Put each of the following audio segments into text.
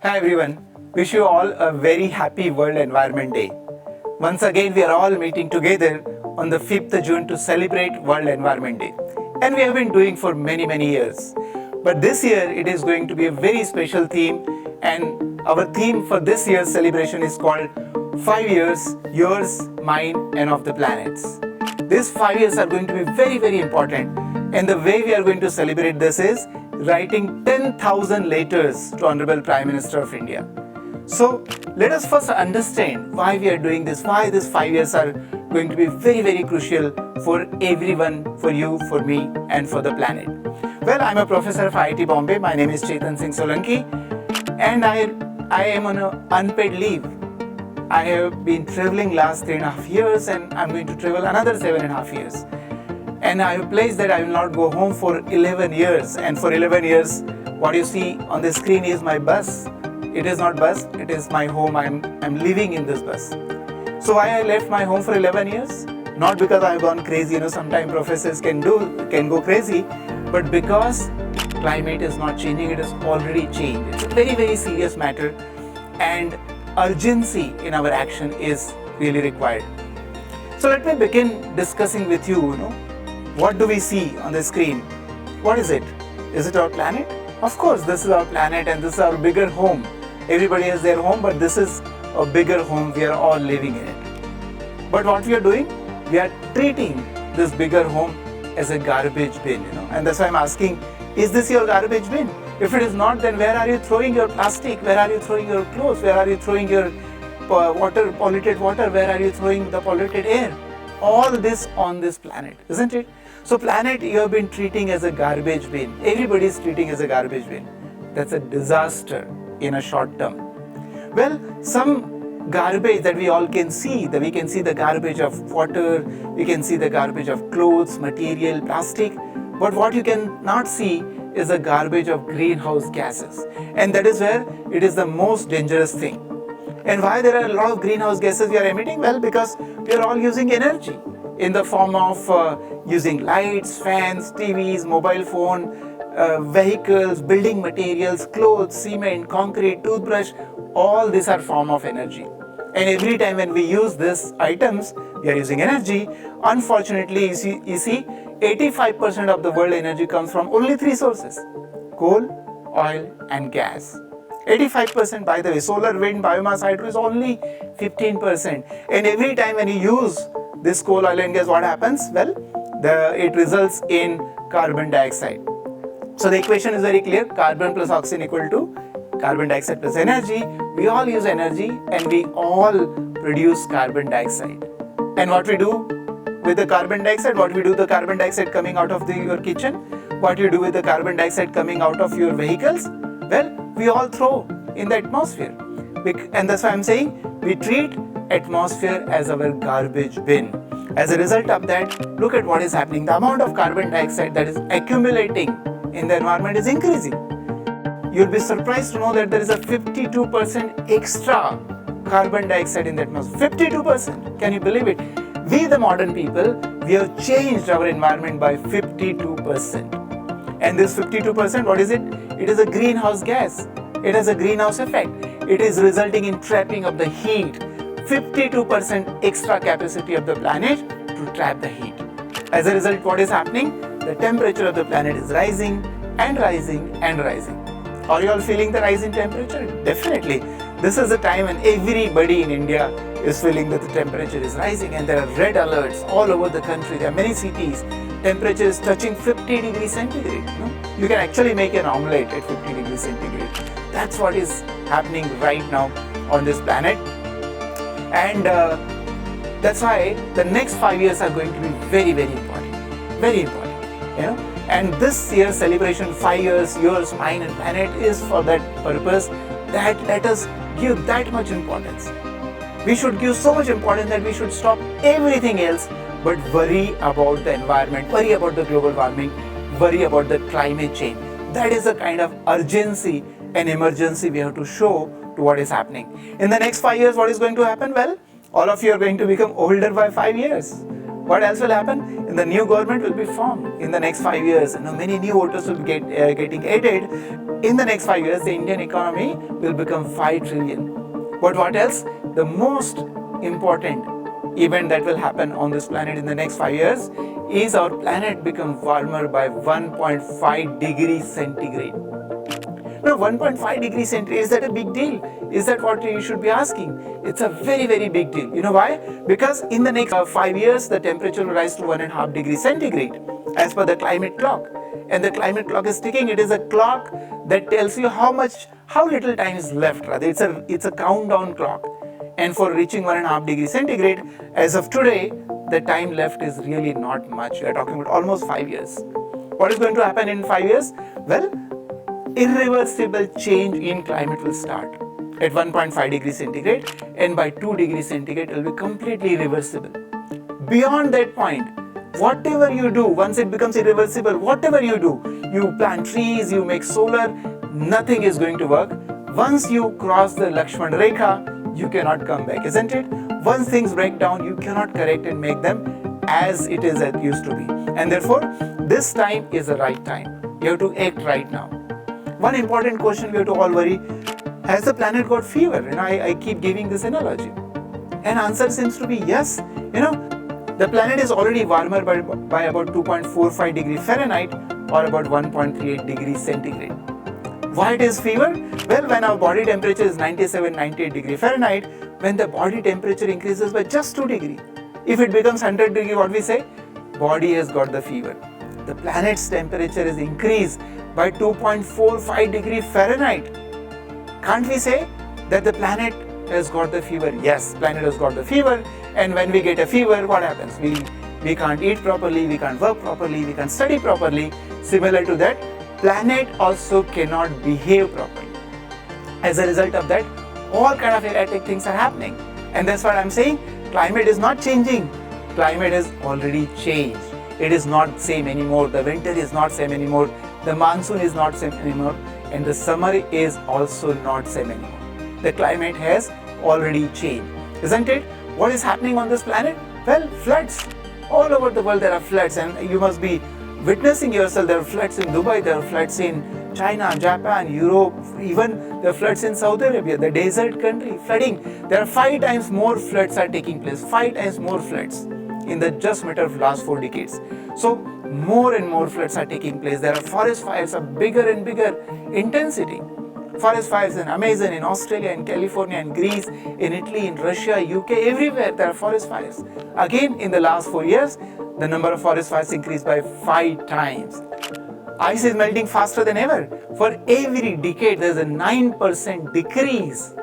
Hi everyone, wish you all a very happy World Environment Day. Once again, we are all meeting together on the 5th June to celebrate World Environment Day. And we have been doing for many years. But this year, it is going to be a very special theme, and our theme for this year's celebration is called 5 years, yours, mine and of the planets. These 5 years are going to be very important, and the way we are going to celebrate this is writing 10,000 letters to Honorable Prime Minister of India. So let us first understand why we are doing this, why these 5 years are going to be very crucial for everyone, for you, for me and for the planet. Well, I am a professor of IIT Bombay. My name is Chetan Singh Solanki, and I am on an unpaid leave. I have been traveling last 3.5 years, and I am going to travel another 7.5 years. And I have pledged that I will not go home for 11 years. And for 11 years, what you see on the screen is my bus. It is not bus, it is my home. I'm living in this bus. So why I left my home for 11 years? Not because I have gone crazy. Sometimes professors can go crazy, but because climate is not changing, it has already changed. It's a very serious matter, and urgency in our action is really required. So let me begin discussing with you, what do we see on the screen? What is it? Is it our planet? Of course, this is our planet and this is our bigger home. Everybody has their home, but this is a bigger home. We are all living in it. But what we are doing? We are treating this bigger home as a garbage bin, and that's why I'm asking, is this your garbage bin? If it is not, then where are you throwing your plastic? Where are you throwing your clothes? Where are you throwing your polluted water? Where are you throwing the polluted air? All this on this planet, isn't it? So planet you have been treating as a garbage bin. Everybody is treating as a garbage bin. That's a disaster in a short term. Well, some garbage that we all can see, that we can see the garbage of water, we can see the garbage of clothes, material, plastic, but what you cannot see is the garbage of greenhouse gases. And that is where it is the most dangerous thing. And why there are a lot of greenhouse gases we are emitting? Well, because we are all using energy in the form of using lights, fans, TVs, mobile phone, vehicles, building materials, clothes, cement, concrete, toothbrush. All these are form of energy. And every time when we use these items, we are using energy. Unfortunately, you see 85% of the world energy comes from only 3 sources: coal, oil and gas. 85%, by the way. Solar, wind, biomass, hydro is only 15%. And every time when you use this coal, oil and gas, what happens? Well, it results in carbon dioxide. So the equation is very clear. Carbon plus oxygen equal to carbon dioxide plus energy. We all use energy and we all produce carbon dioxide. And what we do with the carbon dioxide? What we do with the carbon dioxide coming out of your kitchen? What you do with the carbon dioxide coming out of your vehicles? Well, we all throw in the atmosphere. And that's why I'm saying we treat atmosphere as our garbage bin. As a result of that, look at what is happening. The amount of carbon dioxide that is accumulating in the environment is increasing. You'll be surprised to know that there is a 52% extra carbon dioxide in the atmosphere. 52%. Can you believe it? We, the modern people, we have changed our environment by 52%. And this 52%, what is it? It is a greenhouse gas. It has a greenhouse effect. It is resulting in trapping of the heat. 52% extra capacity of the planet to trap the heat. As a result, what is happening? The temperature of the planet is rising and rising and rising. Are you all feeling the rise in temperature? Definitely. This is the time when everybody in India is feeling that the temperature is rising, and there are red alerts all over the country. There are many cities. Temperature is touching 50 degrees centigrade. You can actually make an omelette at 50 degrees centigrade. That's what is happening right now on this planet. And that's why the next 5 years are going to be very important. Very important. And this year's celebration, 5 years, yours, mine and planet, is for that purpose, that let us give that much importance. We should give so much importance that we should stop everything else but worry about the environment, worry about the global warming, worry about the climate change. That is the kind of urgency and emergency we have to show to what is happening. In the next 5 years, what is going to happen? Well, all of you are going to become older by 5 years. What else will happen? In the new government will be formed in the next 5 years. Many new voters will be getting added. In the next 5 years, the Indian economy will become 5 trillion. But what else? The most important event that will happen on this planet in the next 5 years is our planet become warmer by 1.5 degrees centigrade. Now 1.5 degrees centigrade, is that a big deal? Is that what you should be asking? It's a very, very big deal. You know why? Because in the next 5 years, the temperature will rise to 1.5 degrees centigrade as per the climate clock. And the climate clock is ticking. It is a clock that tells you how little time is left. Rather, it's a countdown clock. And for reaching 1.5 degrees centigrade, as of today, the time left is really not much. We are talking about almost 5 years. What is going to happen in 5 years? Well, irreversible change in climate will start at 1.5 degrees centigrade, and by 2 degrees centigrade it will be completely irreversible. Beyond that point, whatever you do, once it becomes irreversible, whatever you do, you plant trees, you make solar, nothing is going to work. Once you cross the Lakshman Rekha, you cannot come back, isn't it? Once things break down, you cannot correct and make them as it used to be. And therefore, this time is the right time. You have to act right now. One important question we have to all worry, has the planet got fever? I keep giving this analogy. And answer seems to be yes. The planet is already warmer by about 2.45 degrees Fahrenheit or about 1.38 degrees centigrade. Why it is fever? Well, when our body temperature is 97-98 degrees Fahrenheit, when the body temperature increases by just 2 degrees, if it becomes 100 degrees, what we say? Body has got the fever. The planet's temperature is increased by 2.45 degrees Fahrenheit. Can't we say that the planet has got the fever? Yes, planet has got the fever. And when we get a fever, what happens? We can't eat properly, we can't work properly, we can't study properly. Similar to that, planet also cannot behave properly. As a result of that, all kind of erratic things are happening. And that's what I'm saying. Climate is not changing. Climate has already changed. It is not same anymore. The winter is not same anymore. The monsoon is not same anymore. And the summer is also not same anymore. The climate has already changed, isn't it? What is happening on this planet? Well, floods. All over the world there are floods, and you must be witnessing yourself. There are floods in Dubai, there are floods in China, Japan, Europe, even there are floods in Saudi Arabia, the desert country, flooding. There are 5 times more floods are taking place, 5 times more floods in the just matter of last 4 decades. So more and more floods are taking place. There are forest fires of bigger and bigger intensity. Forest fires in Amazon, in Australia, in California, in Greece, in Italy, in Russia, UK, everywhere there are forest fires. Again, in the last 4 years, the number of forest fires increased by 5 times. Ice is melting faster than ever. For every decade, there is a 9% decrease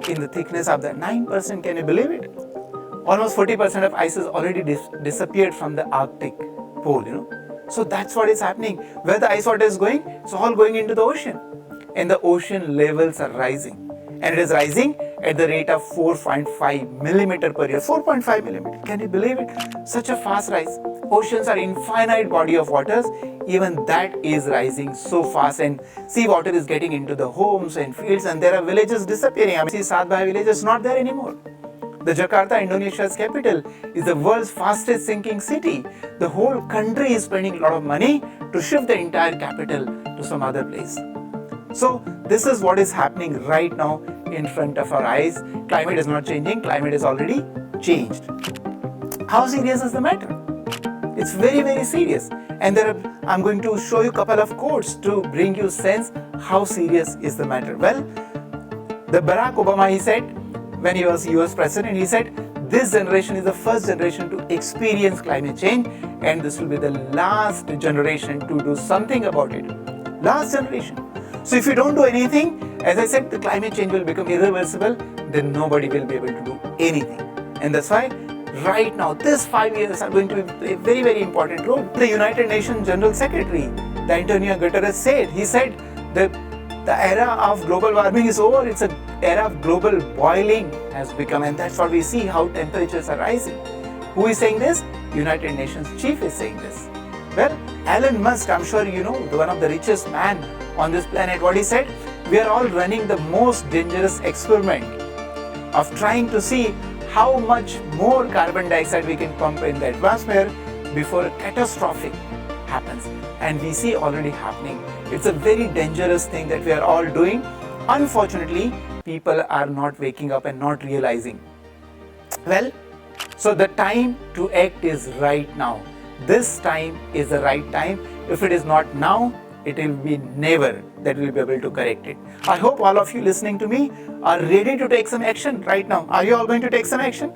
in the thickness of that. 9%, can you believe it? Almost 40% of ice has already disappeared from the Arctic pole, So that's what is happening. Where the ice water is going, it's all going into the ocean. And the ocean levels are rising. And it is rising at the rate of 4.5 millimeter per year. 4.5 millimeter. Can you believe it? Such a fast rise. Oceans are infinite body of waters. Even that is rising so fast. And seawater is getting into the homes and fields. And there are villages disappearing. Sadbhai village is not there anymore. The Jakarta, Indonesia's capital, is the world's fastest sinking city. The whole country is spending a lot of money to shift the entire capital to some other place. So this is what is happening right now in front of our eyes. Climate is not changing. Climate is already changed. How serious is the matter? It's very, very serious. And I'm going to show you a couple of quotes to bring you sense how serious is the matter. Well, the Barack Obama, he said, when he was US president, he said, this generation is the first generation to experience climate change, and this will be the last generation to do something about it. Last generation. So if you don't do anything, as I said, the climate change will become irreversible, then nobody will be able to do anything. And that's why right now, these 5 years are going to play a very, very important role. The United Nations General Secretary, Antonio Guterres said, he said that the era of global warming is over. It's an era of global boiling has become, and that's what we see, how temperatures are rising. Who is saying this? United Nations chief is saying this. Well, Elon Musk, I'm sure you know, one of the richest man on this planet, what he said? We are all running the most dangerous experiment of trying to see how much more carbon dioxide we can pump in the atmosphere before a catastrophic happens. And we see already happening. It's a very dangerous thing that we are all doing. Unfortunately, people are not waking up and not realizing. Well, so the time to act is right now. This time is the right time. If it is not now, it will be never that we will be able to correct it. I hope all of you listening to me are ready to take some action right now. Are you all going to take some action?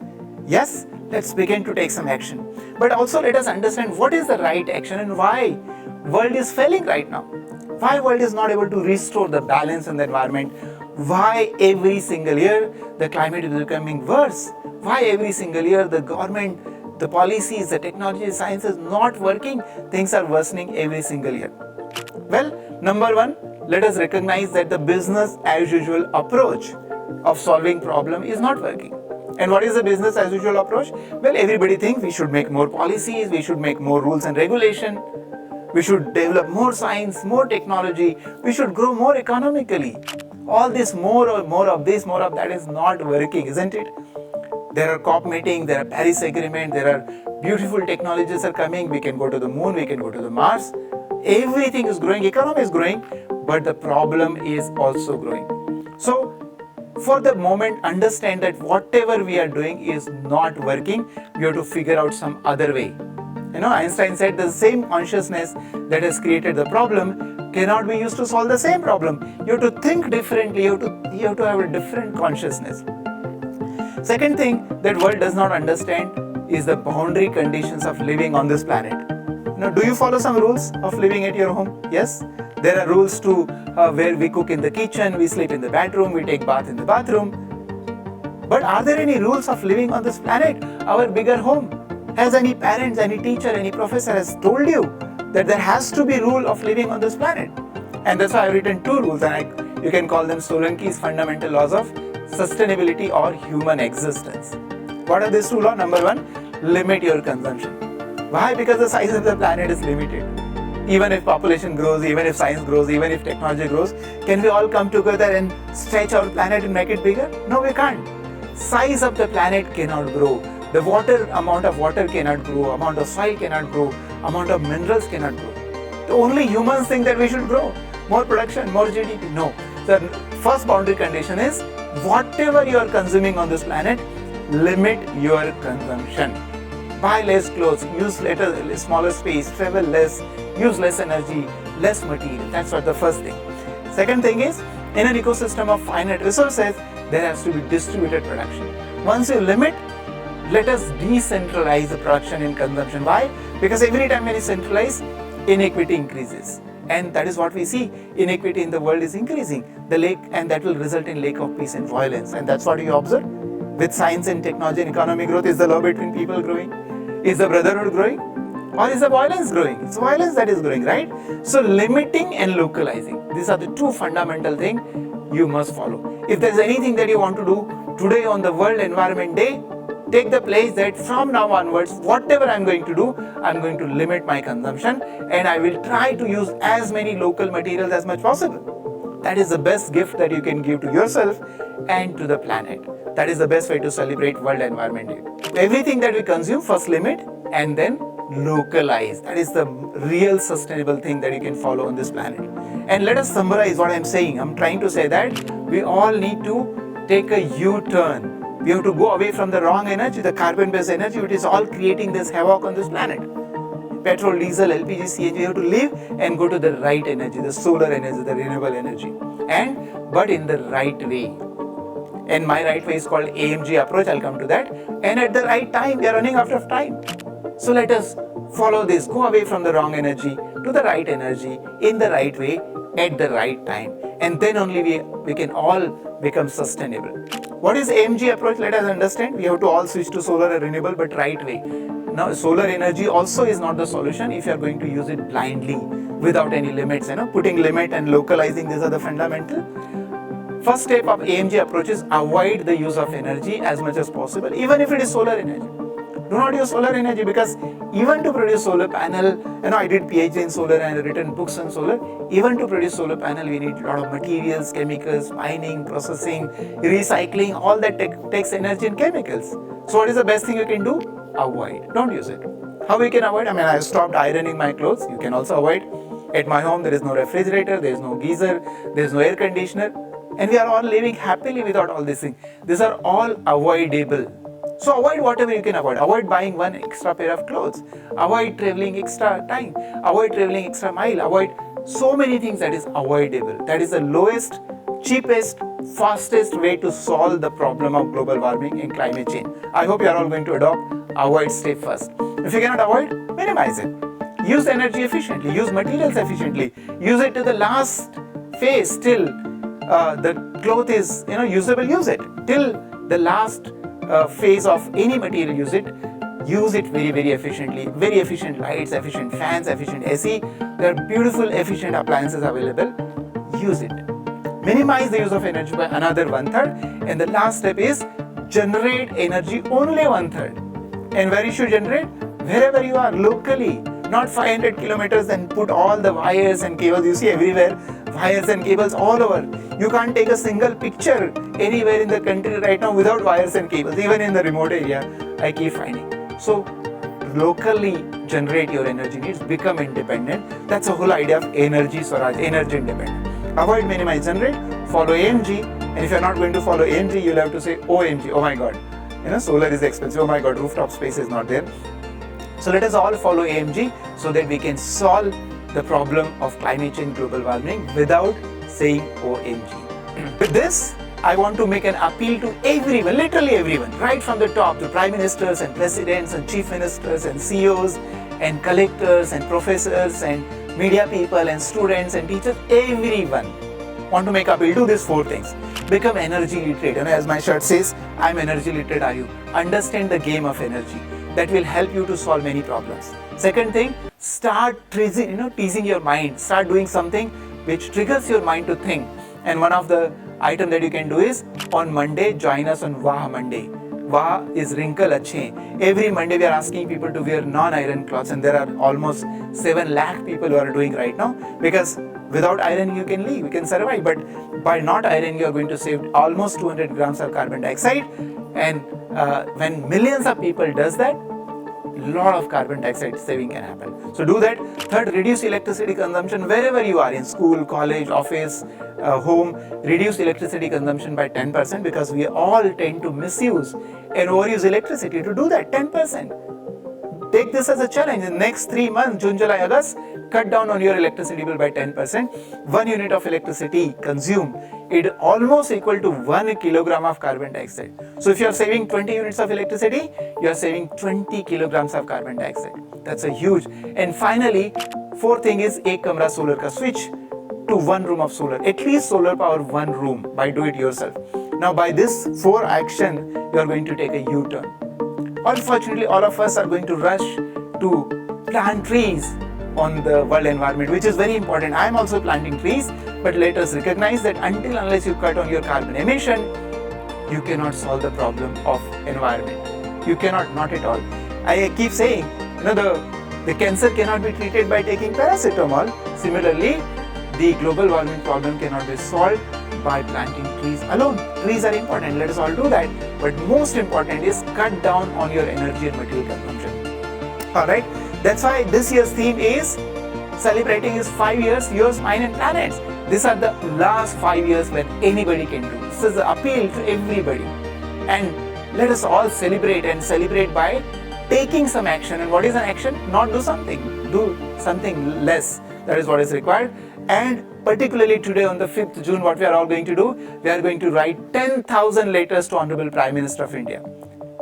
Yes? Let's begin to take some action. But also let us understand what is the right action and why world is failing right now. Why world is not able to restore the balance in the environment. Why every single year the climate is becoming worse. Why every single year the government, the policies, the technology, science is not working. Things are worsening every single year. Well, number one, let us recognize that the business as usual approach of solving problem is not working. And what is the business as usual approach? Well, everybody thinks we should make more policies, we should make more rules and regulation, we should develop more science, more technology, we should grow more economically. All this more of this, more of that is not working, isn't it? There are COP meetings, there are Paris Agreement, there are beautiful technologies are coming, we can go to the moon, we can go to the Mars. Everything is growing, economy is growing, but the problem is also growing. So, for the moment, understand that whatever we are doing is not working. We have to figure out some other way. Einstein said the same consciousness that has created the problem cannot be used to solve the same problem. You have to think differently, you have to have a different consciousness. Second thing that world does not understand is the boundary conditions of living on this planet. Do you follow some rules of living at your home? Yes. There are rules to where we cook in the kitchen, we sleep in the bedroom, we take bath in the bathroom. But are there any rules of living on this planet, our bigger home? Has any parents, any teacher, any professor has told you that there has to be rule of living on this planet? And that's why I've written two rules, and you can call them Solanki's fundamental laws of sustainability or human existence. What are these two laws? Number one, limit your consumption. Why? Because the size of the planet is limited. Even if population grows, even if science grows, even if technology grows, can we all come together and stretch our planet and make it bigger? No, we can't. Size of the planet cannot grow. The amount of water cannot grow, amount of soil cannot grow, amount of minerals cannot grow. The only humans think that we should grow. More production, more GDP. No. The first boundary condition is whatever you are consuming on this planet, limit your consumption. Buy less clothes, use smaller space, travel less, use less energy, less material. That's what the first thing. Second thing is, in an ecosystem of finite resources, there has to be distributed production. Once you limit, let us decentralize the production and consumption. Why? Because every time when you centralize, inequity increases. And that is what we see. Inequity in the world is increasing. And that will result in lack of peace and violence. And that's what you observe. With science and technology and economic growth, is the love between people growing? Is the brotherhood growing? Or is the violence growing? It's violence that is growing, right? So limiting and localizing. These are the two fundamental things you must follow. If there's anything that you want to do today on the World Environment Day, take the place that from now onwards, whatever I'm going to do, I'm going to limit my consumption and I will try to use as many local materials as much possible. That is the best gift that you can give to yourself and to the planet. That is the best way to celebrate World Environment Day. Everything that we consume, first limit and then localize. That is the real sustainable thing that you can follow on this planet. And let us summarize what I'm saying. I'm trying to say that we all need to take a U-turn. We have to go away from the wrong energy, the carbon-based energy, which is all creating this havoc on this planet. Petrol, diesel, LPG, CNG, we have to leave and go to the right energy, the solar energy, the renewable energy. But in the right way. And my right way is called AMG approach. I'll come to that. And at the right time, we are running out of time. So let us follow this. Go away from the wrong energy to the right energy in the right way at the right time. And then only we can all become sustainable. What is AMG approach? Let us understand. We have to all switch to solar and renewable, but right way. Now, solar energy also is not the solution if you are going to use it blindly without any limits. Putting limit and localizing, these are the fundamental. First step of AMG approach is avoid the use of energy as much as possible, even if it is solar energy. Do not use solar energy, because even to produce solar panel, I did PhD in solar and written books on solar. Even to produce solar panel, we need a lot of materials, chemicals, mining, processing, recycling. All that takes energy and chemicals. So what is the best thing you can do? Avoid. Don't use it. How we can avoid? I have stopped ironing my clothes. You can also avoid. At my home, there is no refrigerator, there is no geyser, there is no air conditioner, and we are all living happily without all these things. These are all avoidable. So avoid whatever you can avoid. Avoid buying one extra pair of clothes. Avoid traveling extra time. Avoid traveling extra mile. Avoid so many things that is avoidable. That is the lowest, cheapest, fastest way to solve the problem of global warming and climate change. I hope you are all going to adopt avoid step first. If you cannot avoid, minimize it. Use energy efficiently, use materials efficiently, use it to the last phase till the cloth is usable, use it. Till the last phase of any material, use it very, very efficiently. Very efficient lights, efficient fans, efficient AC. There are beautiful, efficient appliances available. Use it. Minimize the use of energy by another 1/3. And the last step is generate energy only 1/3. And where you should generate? Wherever you are, locally. Not 500 kilometers and put all the wires and cables. You see everywhere, wires and cables all over. You can't take a single picture anywhere in the country right now without wires and cables. Even in the remote area, I keep finding. So, locally generate your energy needs, become independent. That's the whole idea of Energy Swaraj, energy independent. Avoid, minimize, generate, follow AMG. And if you're not going to follow AMG, you'll have to say OMG, oh my God. Solar is expensive, oh my God, rooftop space is not there. So let us all follow AMG so that we can solve the problem of climate change, global warming without saying OMG. With this, I want to make an appeal to everyone, literally everyone, right from the top, to prime ministers and presidents and chief ministers and CEOs and collectors and professors and media people and students and teachers, everyone. Want to make appeal to these 4 things. Become energy literate. As my shirt says, I'm energy literate, are you? Understand the game of energy. That will help you to solve many problems. Second thing, start teasing your mind. Start doing something which triggers your mind to think. And one of the item that you can do is, on Monday, join us on Wah Monday. Wah is wrinkle achhe. Every Monday we are asking people to wear non-iron clothes, and there are almost 7 lakh people who are doing right now, because without ironing you can live, you can survive, but by not ironing you are going to save almost 200 grams of carbon dioxide. And when millions of people does that, lot of carbon dioxide saving can happen. So do that. Third, reduce electricity consumption wherever you are, in school, college, office, home. Reduce electricity consumption by 10%, because we all tend to misuse and overuse electricity. To do that, 10%. Take this as a challenge. In the next 3 months, June, July, August, cut down on your electricity bill by 10%. 1 unit of electricity consumed, it almost equal to 1 kilogram of carbon dioxide. So if you are saving 20 units of electricity, you are saving 20 kilograms of carbon dioxide. That's a huge. And finally, 4th thing is ek kamra solar ka, switch to 1 room of solar. At least solar power 1 room, by do it yourself. Now by this 4 action, you are going to take a U-turn. Unfortunately, all of us are going to rush to plant trees on the world environment, which is very important. I am also planting trees, but let us recognize that unless you cut on your carbon emission, you cannot solve the problem of environment. You cannot, not at all. I keep saying, the cancer cannot be treated by taking paracetamol. Similarly, the global warming problem cannot be solved by planting trees alone. Trees are important, let us all do that. But most important is cut down on your energy and material consumption. Alright, that's why this year's theme is celebrating is 5 years, yours, mine and planets. These are the last 5 years when anybody can do. This is an appeal to everybody. And let us all celebrate, and celebrate by taking some action. And what is an action? Not do something. Do something less. That is what is required. And particularly today on the 5th June, what we are all going to do? We are going to write 10,000 letters to Honorable Prime Minister of India.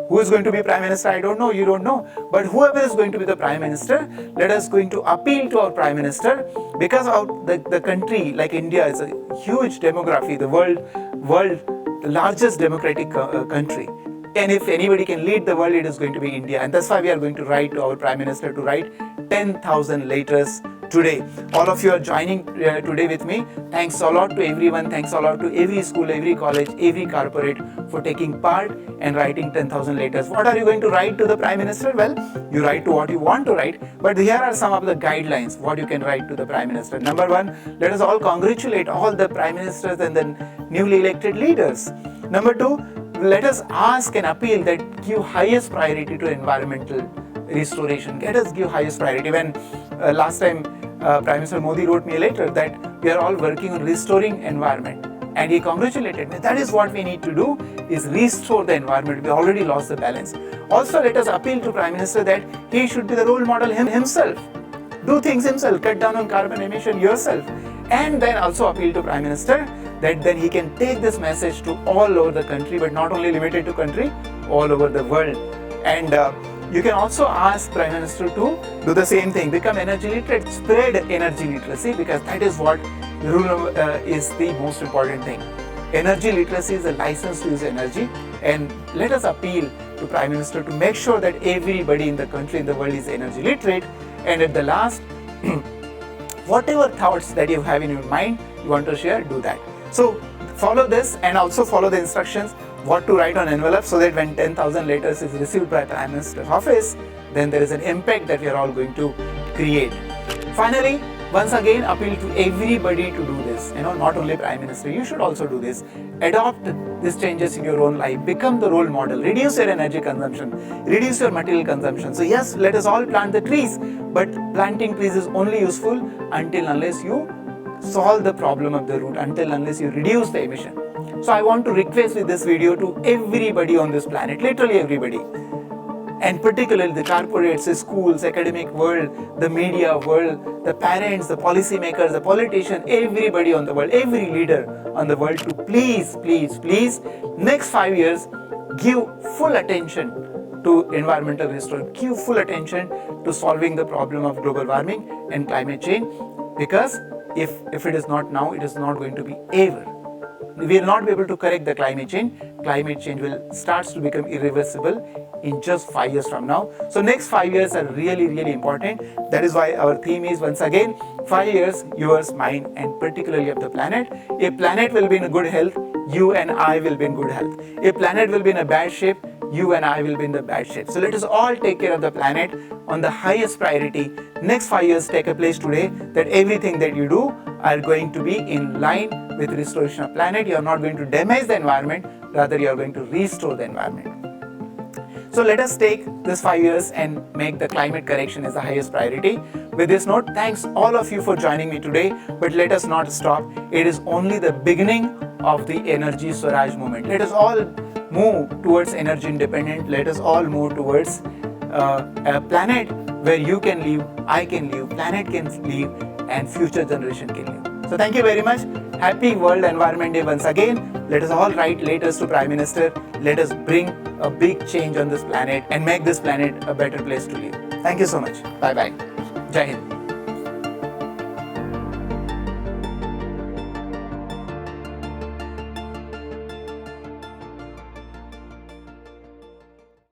Who is going to be Prime Minister? I don't know, you don't know. But whoever is going to be the Prime Minister, let us going to appeal to our Prime Minister, because of the country like India is a huge demography, the world largest democratic country. And if anybody can lead the world, it is going to be India. And that's why we are going to write to our Prime Minister to write 10,000 letters today. All of you are joining today with me. Thanks a lot to everyone. Thanks a lot to every school, every college, every corporate for taking part and writing 10,000 letters. What are you going to write to the Prime Minister? Well, you write to what you want to write, but here are some of the guidelines what you can write to the Prime Minister. Number one, let us all congratulate all the Prime Ministers and the newly elected leaders. Number two, let us ask and appeal that give highest priority to environmental restoration. Let us give highest priority. When last time Prime Minister Modi wrote me a letter that we are all working on restoring environment, and he congratulated me. That is what we need to do, is restore the environment. We already lost the balance. Also, let us appeal to Prime Minister that he should be the role model himself. Do things himself, cut down on carbon emission yourself. And then also appeal to Prime Minister that then he can take this message to all over the country, but not only limited to country, all over the world. And you can also ask Prime Minister to do the same thing, become energy literate, spread energy literacy, because that is what is the most important thing. Energy literacy is a license to use energy, and let us appeal to Prime Minister to make sure that everybody in the country, in the world is energy literate. And at the last, whatever thoughts that you have in your mind, you want to share, do that. So follow this and also follow the instructions what to write on envelope, so that when 10,000 letters is received by Prime Minister's office, then there is an impact that we are all going to create. Finally, once again appeal to everybody to do this. Not only Prime Minister, you should also do this. Adopt these changes in your own life. Become the role model. Reduce your energy consumption. Reduce your material consumption. So yes, let us all plant the trees, but planting trees is only useful until unless you solve the problem of the root, until unless you reduce the emission. So I want to request with this video to everybody on this planet, literally everybody, and particularly the corporates, the schools, academic world, the media world, the parents, the policymakers, the politicians, everybody on the world, every leader on the world, to please, next 5 years, give full attention to environmental restoration, give full attention to solving the problem of global warming and climate change, because if it is not now, it is not going to be ever. We will not be able to correct the climate change. Climate change will start to become irreversible in just 5 years from now. So next 5 years are really, really important. That is why our theme is, once again, 5 years, yours, mine, and particularly of the planet. A planet will be in good health, you and I will be in good health. A planet will be in a bad shape, you and I will be in the bad shape. So let us all take care of the planet on the highest priority. Next 5 years, take a place today that everything that you do are going to be in line with restoration of planet. You are not going to damage the environment, rather you are going to restore the environment. So let us take this 5 years and make the climate correction as the highest priority. With this note, thanks all of you for joining me today, but let us not stop. It is only the beginning of the Energy Swaraj movement. Let us all move towards energy independent. Let us all move towards a planet where you can live, I can live, planet can live, and future generation can live. So thank you very much. Happy World Environment Day once again. Let us all write letters to Prime Minister. Let us bring a big change on this planet and make this planet a better place to live. Thank you so much. Bye bye. Jai Hind.